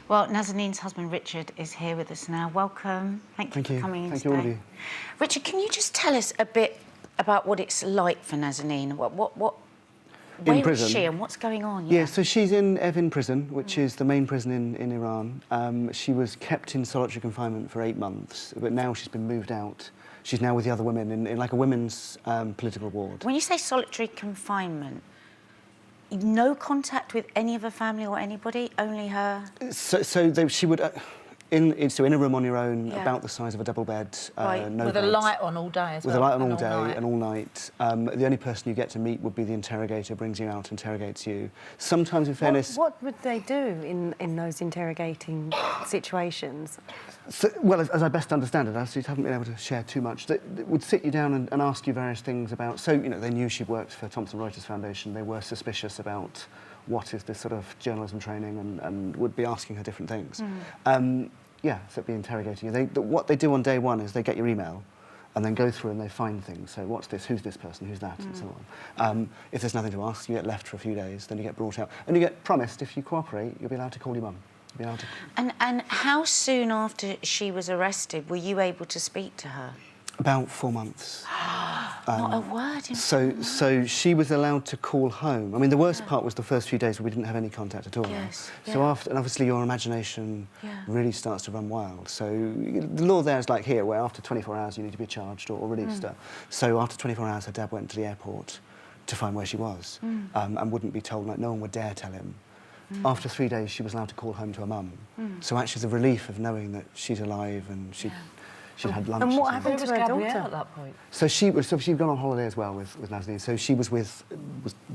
Well, Nazanin's husband, Richard, is here with us now. Welcome. Thank you for coming in today. Thank you, all of you. Richard, can you just tell us a bit about what it's like for Nazanin? Where is she and what's going on? Yeah, so she's in Evin prison, which is the main prison in Iran. She was kept in solitary confinement for 8 months, but now she's been moved out. She's now with the other women in like a women's political ward. When you say solitary confinement, no contact with any of her family or anybody, only her? She would... in a room on your own, about the size of a double bed, Right. no with beds. a light on all day as well. With a light on all and day and all night. The only person you get to meet would be the interrogator, brings you out, interrogates you. Sometimes, in fairness... What would they do in those interrogating situations? So, well, as I best understand it, I actually haven't been able to share too much. They would sit you down and ask you various things about... So, you know, they knew she worked for Thomson Reuters Foundation. They were suspicious about what is this sort of journalism training and would be asking her different things. Yeah, so it'd be interrogating you. What they do on day one is they get your email and then go through and they find things. So what's this, who's this person, who's that, and so on. If there's nothing to ask, you get left for a few days, then you get brought out. And you get promised, if you cooperate, you'll be allowed to call your mum. You'll be allowed to... And how soon after she was arrested were you able to speak to her? About 4 months. Not a word in So she was allowed to call home. I mean, the worst part was the first few days where we didn't have any contact at all. Yes. So after, and obviously your imagination really starts to run wild. So the law there is like here, where after 24 hours you need to be charged or released. So after 24 hours, her dad went to the airport to find where she was, and wouldn't be told. Like no one would dare tell him. After 3 days, she was allowed to call home to her mum. So actually, the relief of knowing that she's alive and she'd had lunch. And what Who happened was to her Gabrielle daughter? at that point? So she'd gone on holiday as well with Nazanin. So she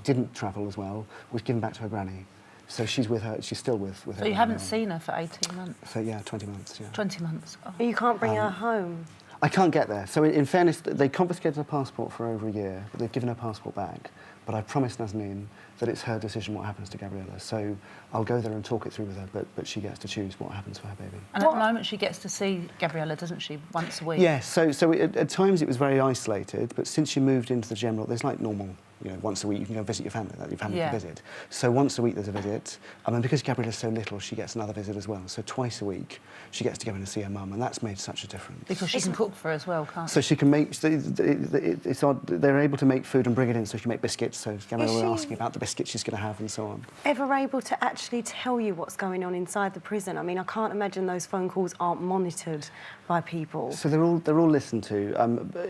didn't travel as well. Was given back to her granny. So she's with her. She's still with her. So you haven't seen her for 18 months? So yeah, 20 months. Yeah. 20 months. Oh. But you can't bring her home. I can't get there. So in fairness, they confiscated her passport for over a year, but they've given her passport back. But I promised Nazanin that it's her decision what happens to Gabriella. So I'll go there and talk it through with her, but she gets to choose what happens for her baby. And at the moment she gets to see Gabriella, doesn't she, once a week? Yeah, so at times it was very isolated, but since she moved into the general, there's like normal, you know, once a week you can go visit your family, that your family can visit. So once a week there's a visit, and because Gabriella's so little, she gets another visit as well. So twice a week she gets to go in and see her mum, and that's made such a difference. Because she can cook for her as well, can't she? So she can make, it's odd, they're able to make food and bring it in, so she can make biscuits, so Gabriella will asking about the biscuits she's going to have and so on. Ever able to actually tell you what's going on inside the prison? I mean, I can't imagine those phone calls aren't monitored by people. So they're all listened to.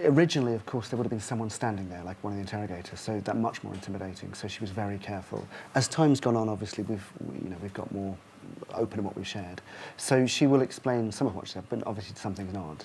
Originally, of course, there would have been someone standing there, like one of the interrogators, so that much more intimidating. So she was very careful. As time's gone on, obviously, we've got more open in what we've shared. So she will explain some of what she said, but obviously some things not.